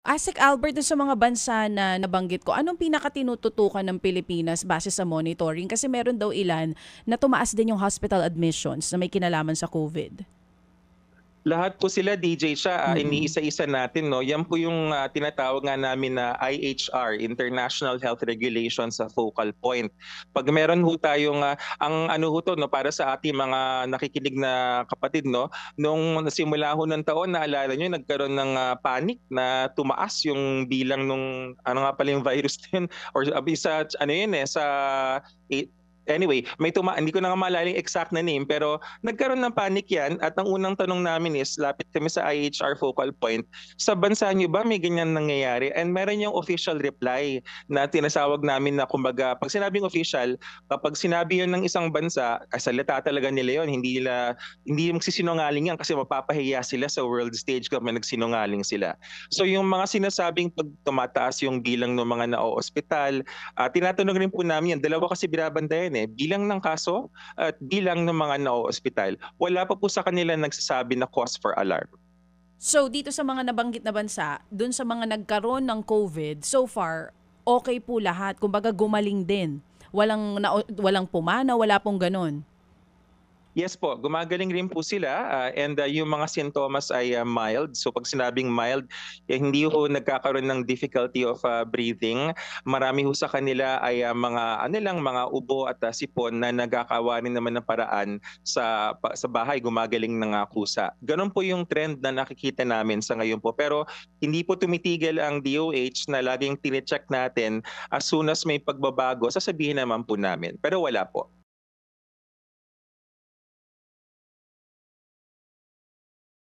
Asik Albert, dun sa mga bansa na nabanggit ko, anong pinakatinututukan ng Pilipinas base sa monitoring? Kasi meron daw ilan na tumaas din yung hospital admissions na may kinalaman sa COVID. Lahat po sila DJ siya, Mm. iniisa-isa natin 'no. Yan po yung, tinatawag nga namin na IHR, International Health Regulations sa focal point. 'Pag meron ho tayong, ang ano ho 'to 'no, para sa ating mga nakikinig na kapatid 'no, nung simula ho ng taon naalala niyo nagkaroon ng, panic na tumaas yung bilang nung ano nga pala yung virus na yun or sa ano yun, sa i anyway, hindi ko na nga maalala yung exact na name pero nagkaroon ng panic 'yan at ang unang tanong namin is lapit kami sa IHR focal point, "Sa bansa niyo ba may ganyan nangyayari?" And meron yung official reply na tinasawag namin na kumbaga 'pag sinabing official, kapag sinabi yun ng isang bansa, salita talaga nila yun, hindi magsisinungaling yan kasi mapapahiya sila sa world stage kapag nagsinungaling sila. So yung mga sinasabing 'pag tumataas yung bilang ng mga na-oospital, tinatanong rin po namin yan, dalawa kasi binabantayan, bilang ng kaso at bilang ng mga na-oospital. Wala pa po sa kanila nagsasabi na cause for alarm. So dito sa mga nabanggit na bansa, dun sa mga nagkaroon ng COVID, so far, okay po lahat. Kumbaga gumaling din. Walang pumana, wala pong ganun. Yes po, gumagaling rin po sila, and yung mga sintomas ay mild. So 'pag sinabing mild, hindi ho nagkakaroon ng difficulty of breathing. Marami ho sa kanila ay mga ano lang, mga ubo at sipon na nagkakawa rin naman ng paraan sa bahay, gumagaling ng kusa. Gano'n po yung trend na nakikita namin sa ngayon po. Pero hindi po tumitigil ang DOH na laging tine-check natin as soon as may pagbabago, sasabihin naman po namin, pero wala po.